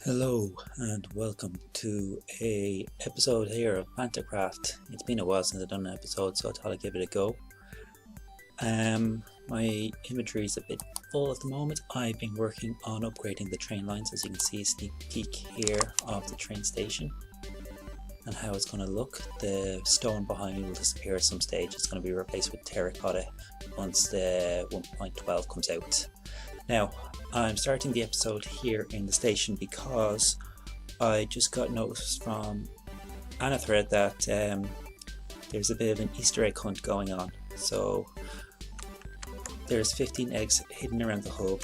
Hello and welcome to a episode here of Bantercraft. It's been a while since I've done an episode, so I thought I'd give it a go. My inventory is a bit full at the moment. I've been working on upgrading the train lines, as you can see a sneak peek here of the train station and how it's going to look. The stone behind me will disappear at some stage. It's going to be replaced with terracotta once the 1.12 comes out. Now, I'm starting the episode here in the station because I just got notice from Thread that there's a bit of an Easter egg hunt going on. So there's 15 eggs hidden around the hub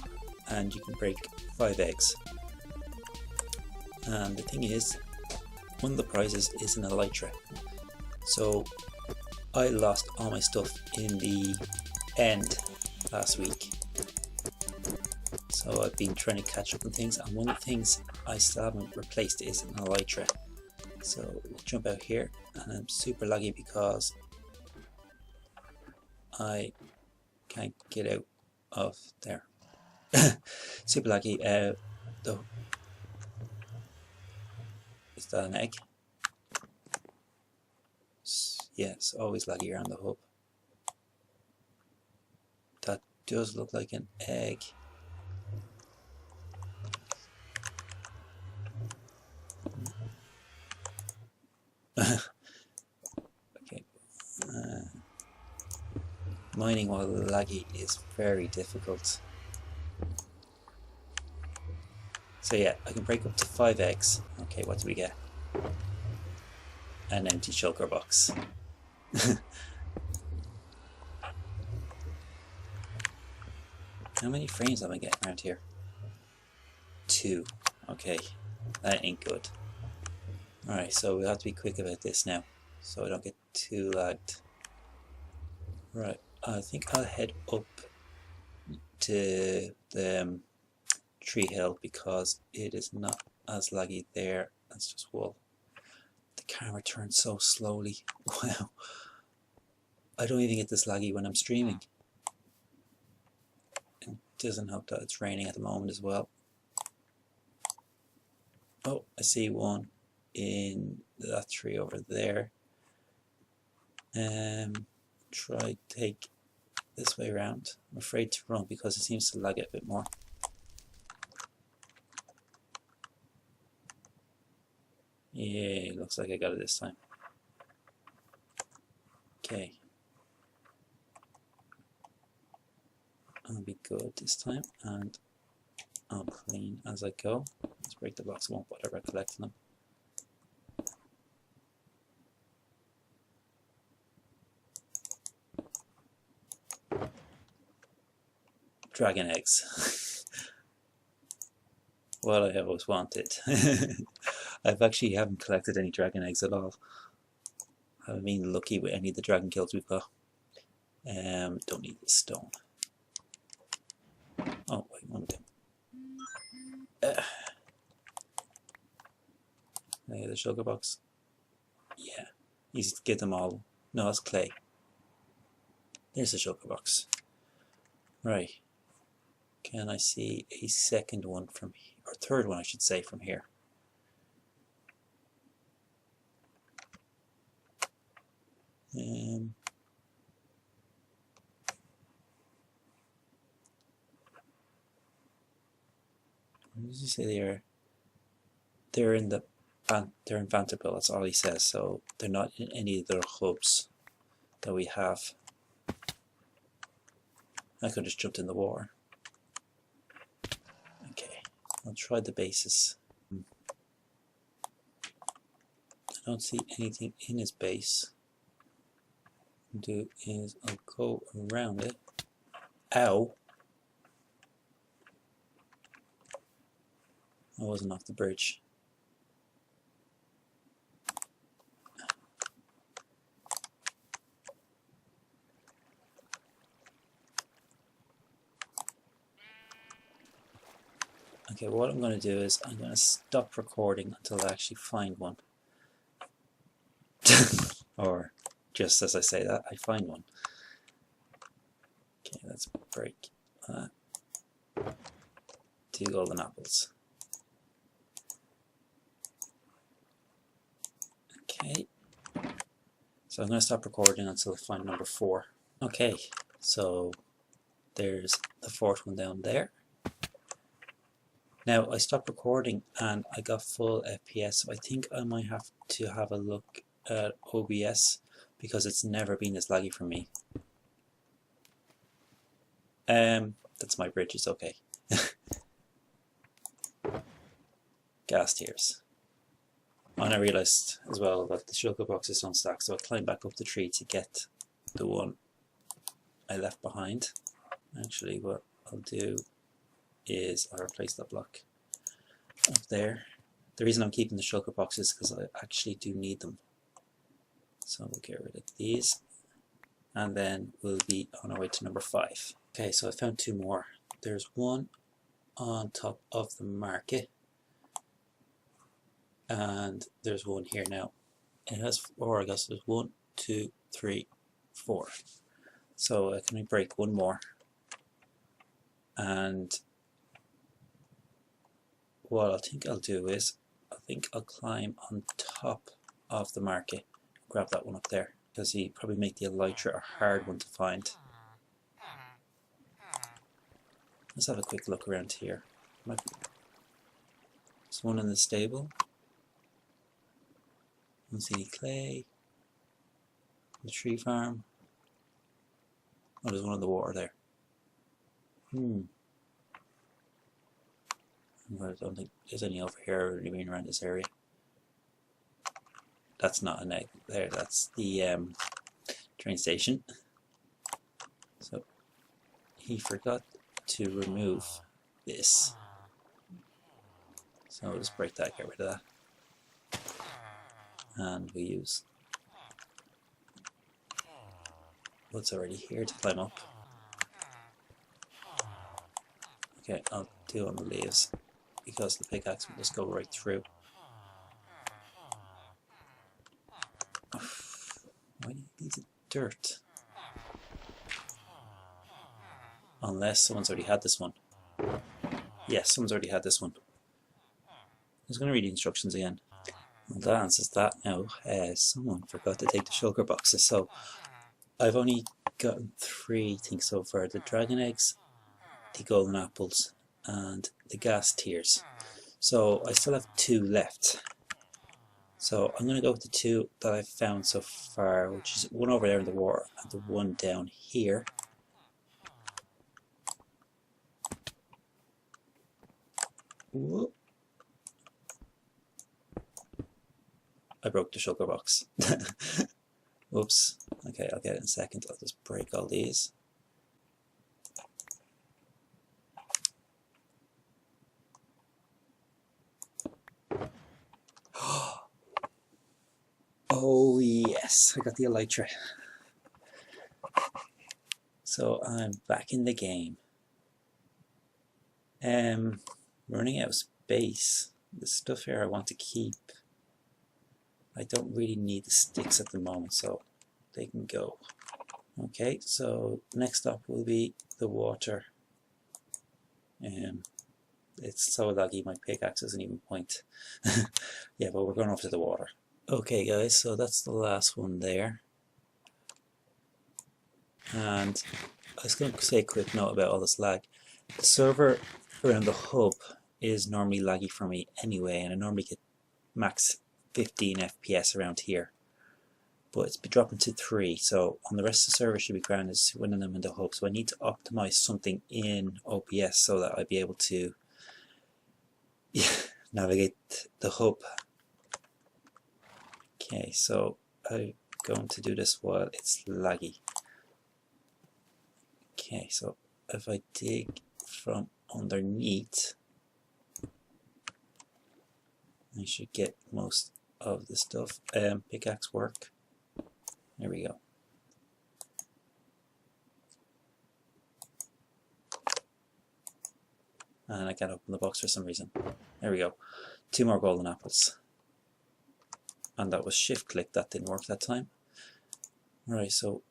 and you can break 5 eggs. And the thing is, one of the prizes is an elytra. So I lost all my stuff in the end last week. So I've been trying to catch up on things, and one of the things I still haven't replaced is an elytra. So we'll jump out here, and I'm super laggy because I can't get out of there. Super laggy. Though, is that an egg? Yes, always laggy around the hub. That does look like an egg. Okay. Mining while laggy is very difficult. So yeah, I can break up to 5 eggs. Okay, what do we get? An empty shulker box. How many frames am I getting around here? 2. Okay, that ain't good. Alright, so we have to be quick about this now, so I don't get too lagged. Right, I think I'll head up to the tree hill because it is not as laggy there. That's just wool. The camera turns so slowly. Wow. I don't even get this laggy when I'm streaming. It doesn't help that it's raining at the moment as well. Oh, I see one in that tree over there. Try to take this way around. I'm afraid to run because it seems to lag it a bit more. Yeah, looks like I got it this time. Okay. I'll be good this time, and I'll clean as I go. Let's break the blocks, won't bother about collecting them. Dragon eggs. What I always wanted. I've actually haven't collected any dragon eggs at all. I haven't been lucky with any of the dragon kills we've got. Don't need this stone. Oh, wait, one thing. Can I get the sugar box? Yeah, easy to get them all. No, it's clay. There's the sugar box. Right. Can I see a second one from here, or third one I should say, from here? Where does he say they are? They're in Vanderbilt, that's all he says, so they're not in any of the hubs that we have. I could just jumped in the water. Okay, I'll try the bases. I don't see anything in his base. What I'll do is I'll go around it. Ow! I wasn't off the bridge. Okay, what I'm going to do is I'm going to stop recording until I actually find one. Or just as I say that, I find one. Okay, let's break that. 2 golden apples. Okay, so I'm going to stop recording until I find number 4. Okay, so there's the 4th one down there. Now I stopped recording and I got full FPS, so I think I might have to have a look at OBS because it's never been as laggy for me. That's my bridge, it's okay. Gas tears. And I realised as well that the shulker boxes don't stack, so I climbed back up the tree to get the one I left behind. Actually, what I'll do is I'll replace that block up there. The reason I'm keeping the shulker boxes is because I actually do need them. So we'll get rid of these, and then we'll be on our way to number 5. Okay, so I found 2 more. There's one on top of the market, and there's one here now. It has 4, I guess. There's 1, 2, 3, 4. So I can break one more, and what I think I'll do is I'll climb on top of the market, grab that one up there, because you probably make the elytra a hard one to find. Let's have a quick look around here. There's one in the stable. Don't see any clay. The tree farm. Oh, there's one in the water there. I don't think there's any over here or even around this area. That's not an egg there, that's the train station. So he forgot to remove this. So I'll just break that, get rid of that. And we use what's already here to climb up. Okay, I'll do on the leaves because the pickaxe will just go right through. Why do you need the dirt? Unless someone's already had this one. Yes, someone's already had this one. I was going to read the instructions again. Well, that answers that now. Someone forgot to take the shulker boxes, so I've only gotten 3 things so far. The dragon eggs, the golden apples, and the gas tears. So I still have 2 left. So I'm going to go with the 2 that I've found so far, which is one over there in the water and the one down here. Whoop. I broke the shulker box. Whoops. Okay, I'll get it in a second. I'll just break all these. Oh yes, I got the elytra. So I'm back in the game. Running out of space. The stuff here I want to keep. I don't really need the sticks at the moment, so they can go. Okay, so next up will be the water. It's so laggy, my pickaxe doesn't even point. Yeah, but we're going over to the water. Okay guys, so that's the last one there. And I was going to say a quick note about all this lag. The server around the hub is normally laggy for me anyway, and I normally get max 15 FPS around here. But it's been dropping to 3, so on the rest of the server should be grand as when I'm in the hub. So I need to optimize something in OBS so that I'd be able to navigate the hub. Okay, so I'm going to do this while it's laggy. Okay, so if I dig from underneath, I should get most of the stuff. Pickaxe work. There we go. And I can't open the box for some reason. There we go. 2 more golden apples. And that was shift click, that didn't work that time. Alright, so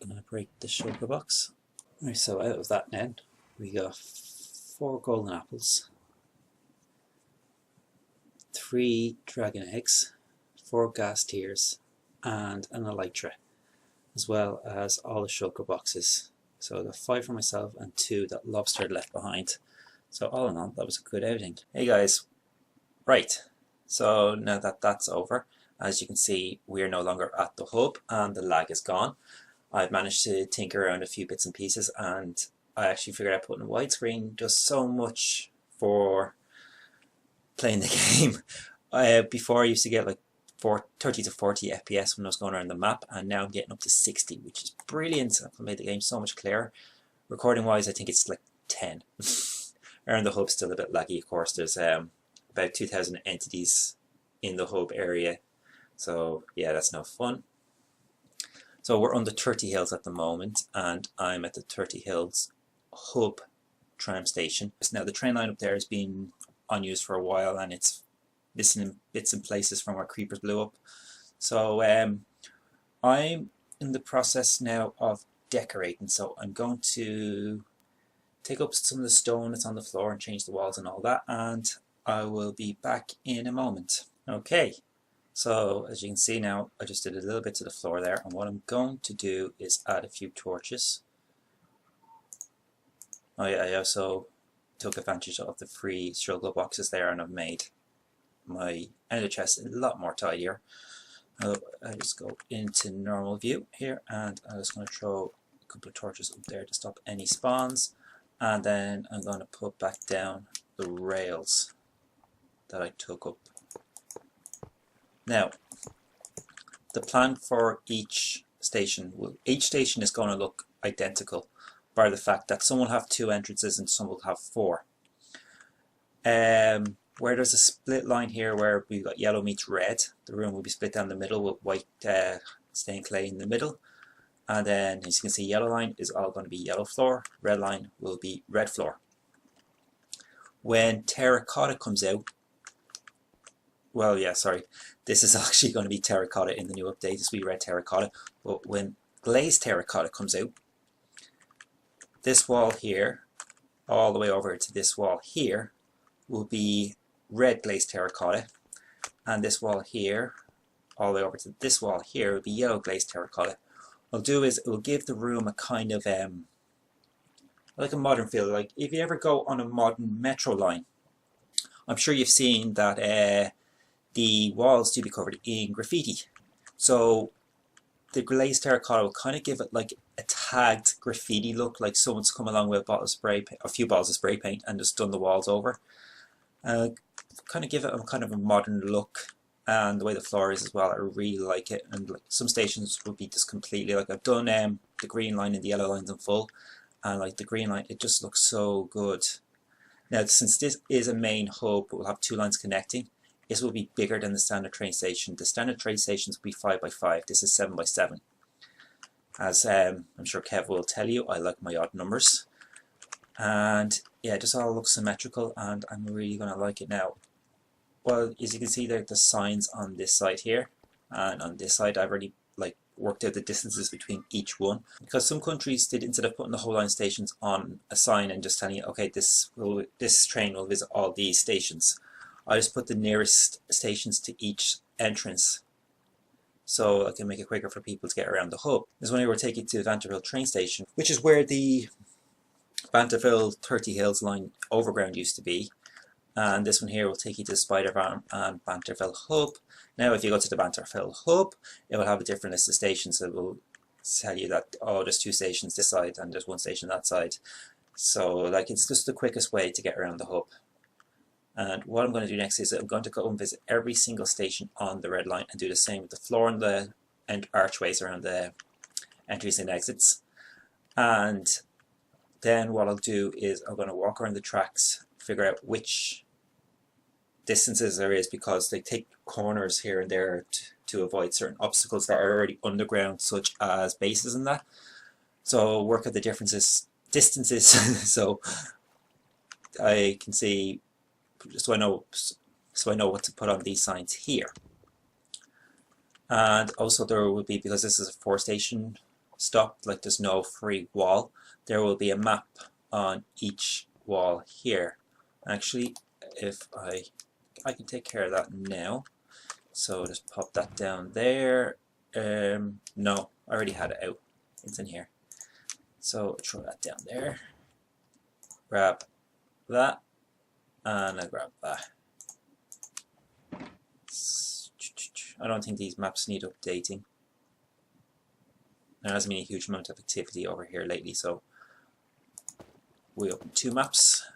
I'm going to break the shulker box. Alright, so out of that now, we got 4 golden apples, 3 dragon eggs, 4 gas tiers and an elytra, as well as all the shulker boxes. So I got 5 for myself and 2 that Lobster had left behind. So all in all, that was a good outing. Hey guys, right, so now that that's over, as you can see, we're no longer at the hub and the lag is gone. I've managed to tinker around a few bits and pieces, and I actually figured out putting widescreen does so much for playing the game. Before I used to get like 30 to 40 FPS when I was going around the map, and now I'm getting up to 60, which is brilliant. I've made the game so much clearer. Recording wise, I think it's like 10. Around the hub's still a bit laggy, of course. There's about 2,000 entities in the hub area, so yeah, that's no fun. So we're on the 30 Hills at the moment, and I'm at the 30 Hills hub tram station. Now the train line up there has been unused for a while, and it's missing in bits and places from where creepers blew up. So I'm in the process now of decorating, so I'm going to take up some of the stone that's on the floor and change the walls and all that, and I will be back in a moment. Okay, so as you can see now, I just did a little bit to the floor there, and what I'm going to do is add a few torches. Oh yeah, I also took advantage of the free struggle boxes there, and I've made my ender chest a lot more tidier. I just go into normal view here, and I'm just going to throw a couple of torches up there to stop any spawns, and then I'm going to put back down the rails that I took up. Now, the plan for each station is going to look identical, bar the fact that some will have 2 entrances and some will have 4. Where there's a split line here where we've got yellow meets red, the room will be split down the middle with white stained clay in the middle. And then, as you can see, yellow line is all going to be yellow floor, red line will be red floor. When terracotta comes out, well, yeah, sorry, this is actually going to be terracotta in the new update. This will be red terracotta. But when glazed terracotta comes out, this wall here, all the way over to this wall here, will be red glazed terracotta. And this wall here, all the way over to this wall here, will be yellow glazed terracotta. What I'll do is it will give the room a kind of like a modern feel. Like if you ever go on a modern metro line, I'm sure you've seen that the walls do be covered in graffiti. So the glazed terracotta will kind of give it like a tagged graffiti look, like someone's come along with a few bottles of spray paint and just done the walls over. Kind of give it a kind of a modern look, and the way the floor is as well, I really like it. And like some stations would be just completely like, I've done the green line and the yellow lines in full, and like the green line, it just looks so good. Now, since this is a main hub, we'll have 2 lines connecting. This will be bigger than the standard train station. The standard train stations will be 5 by 5. This is 7 by 7. As I'm sure Kev will tell you, I like my odd numbers. And yeah, it just all looks symmetrical, and I'm really going to like it now. Well, as you can see, there are the signs on this side here, and on this side I've already like worked out the distances between each one, because some countries did, instead of putting the whole line stations on a sign and just telling you, okay, this train will visit all these stations, I just put the nearest stations to each entrance, so I can make it quicker for people to get around the hub. This one here will take you to Banterville train station, which is where the Banterville 30 Hills line overground used to be. And this one here will take you to Spider Farm and Banterville Hub. Now, if you go to the Banterville Hub, it will have a different list of stations. It will tell you that, oh, there's 2 stations this side and there's 1 station that side. So, like, it's just the quickest way to get around the hub. And what I'm going to do next is I'm going to go and visit every single station on the red line and do the same with the floor and the archways around the entries and exits. And then what I'll do is I'm going to walk around the tracks, figure out which distances there is, because they take corners here and there to avoid certain obstacles that are already underground, such as bases and that. So work out the distances so I can see, so I know what to put on these signs here. And also there will be, because this is a 4 station stop, like there's no free wall, there will be a map on each wall here. Actually, if I can take care of that now. So just pop that down there. No, I already had it out. It's in here. So throw that down there. Grab that. And I grab that. I don't think these maps need updating. There hasn't been a huge amount of activity over here lately, so we open 2 maps.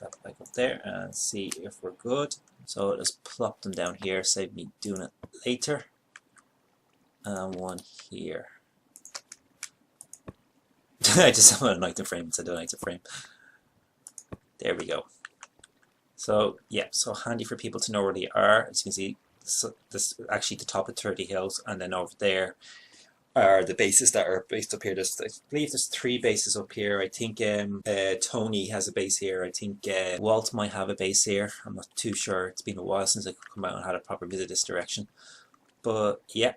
That back up there and see if we're good. So just plop them down here, save me doing it later. And one here. I just want an item frame instead of an item frame. There we go. So yeah, so handy for people to know where they are. As you can see, this is actually the top of 30 Hills, and then over there are the bases that are based up here. I believe there's 3 bases up here. I think Tony has a base here. I think Walt might have a base here. I'm not too sure. It's been a while since I could come out and had a proper visit this direction. But yeah,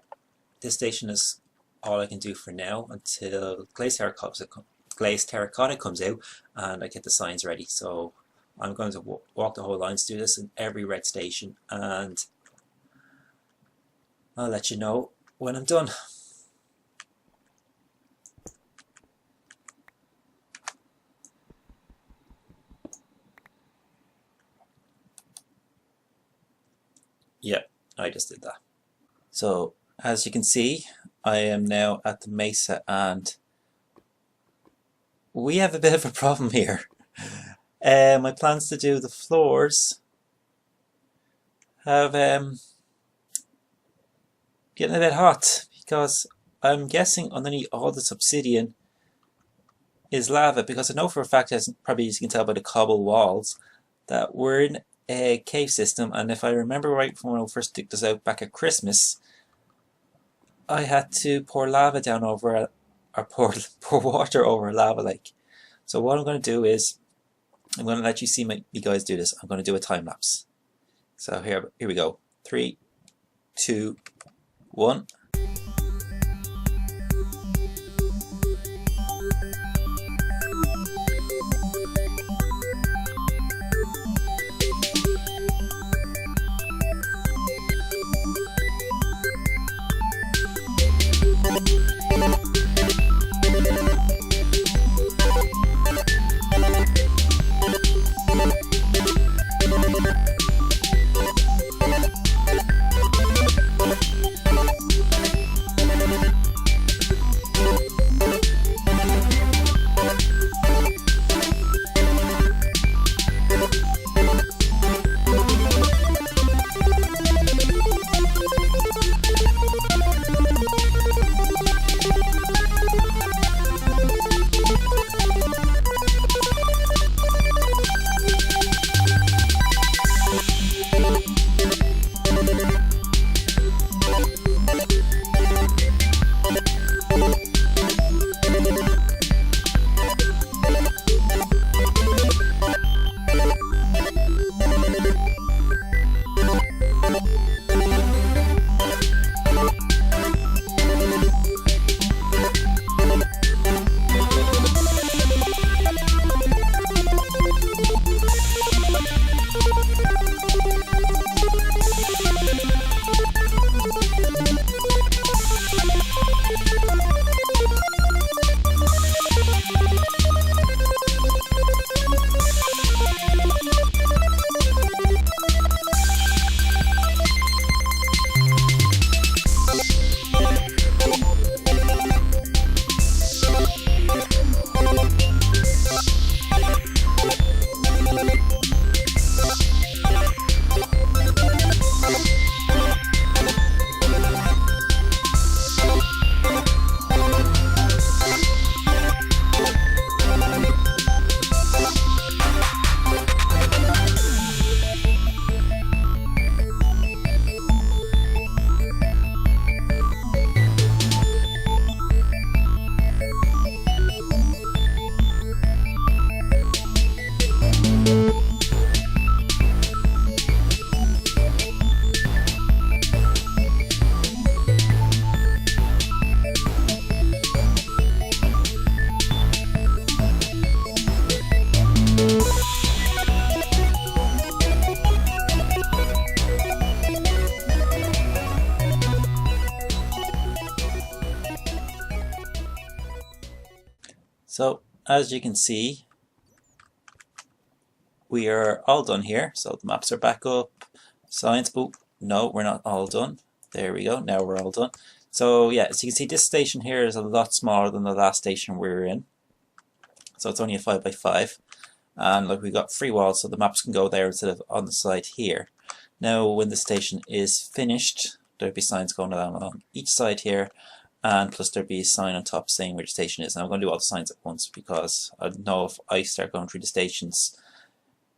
this station is all I can do for now until Glazed Terracotta comes out and I get the signs ready. So I'm going to walk the whole lines, do this in every red station, and I'll let you know when I'm done. Yeah, I just did that. So as you can see, I am now at the mesa and we have a bit of a problem here. My plans to do the floors have getting a bit hot because I'm guessing underneath all this obsidian is lava, because I know for a fact, as probably as you can tell by the cobble walls, that we're in a cave system, and if I remember right from when I first took this out back at Christmas, I had to pour lava down over, or pour water over a lava lake. So what I'm going to do is, I'm going to let you see me guys do this. I'm going to do a time lapse. So here we go. 3, 2, 1. So as you can see, we are all done here. So the maps are back up. Signs. Oh no, we're not all done. There we go. Now we're all done. So yeah, as you can see, this station here is a lot smaller than the last station we were in. So it's only a 5x5, and look, we've got free walls, so the maps can go there instead of on the side here. Now, when the station is finished, there'll be signs going along each side here, and plus there'll be a sign on top saying where the station is. And I'm going to do all the signs at once because I know if I start going through the stations,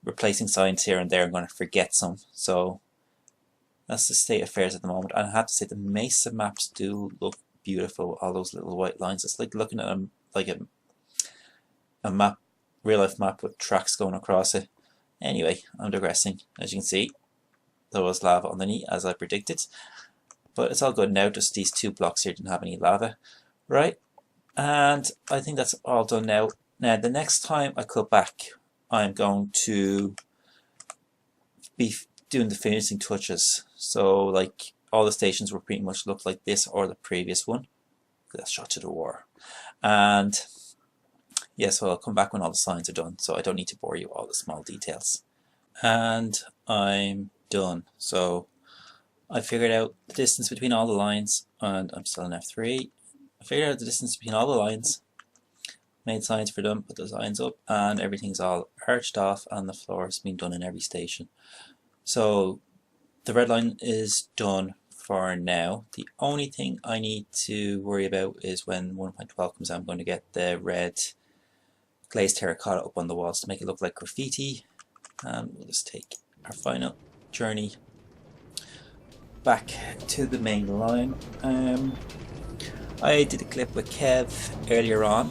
replacing signs here and there, I'm going to forget some. So that's the state of affairs at the moment. And I have to say, the Mesa maps do look beautiful. All those little white lines. It's like looking at them like a map, real life map with tracks going across it. Anyway, I'm digressing. As you can see, there was lava underneath as I predicted. But it's all good now, just these two blocks here didn't have any lava. Right, and I think that's all done now. Now the next time I come back, I'm going to be doing the finishing touches. So like all the stations will pretty much look like this or the previous one. That's shot to the war. And yeah, so I'll come back when all the signs are done, so I don't need to bore you all the small details. And I'm done. So I figured out the distance between all the lines, and I'm still in F3. I figured out the distance between all the lines, made signs for them, put the signs up, and everything's all arched off, and the floor has been done in every station. So the red line is done for now. The only thing I need to worry about is when 1.12 comes out, I'm going to get the red glazed terracotta up on the walls to make it look like graffiti. And we'll just take our final journey back to the main line. I did a clip with Kev earlier on,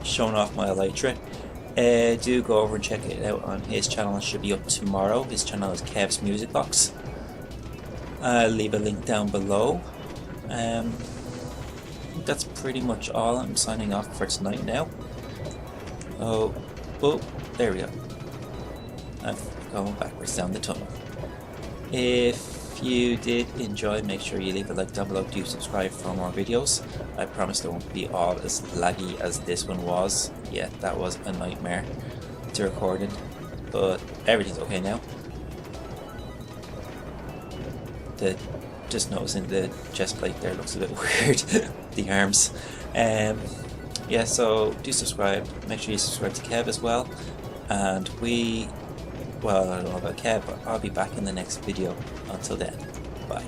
showing off my elytra. Do go over and check it out on his channel. It should be up tomorrow. His channel is Kev's Music Box. I'll leave a link down below. That's pretty much all. I'm signing off for tonight now. Oh, there we go. I'm going backwards down the tunnel. If you did enjoy, make sure you leave a like down below. Do subscribe for more videos. I promise they won't be all as laggy as this one was. Yeah, that was a nightmare to record in, but everything's okay now. Just noticing the chest plate there looks a bit weird. The arms. Yeah, so do subscribe. Make sure you subscribe to Kev as well. And well, I don't know about Kev, but I'll be back in the next video. Until then, bye.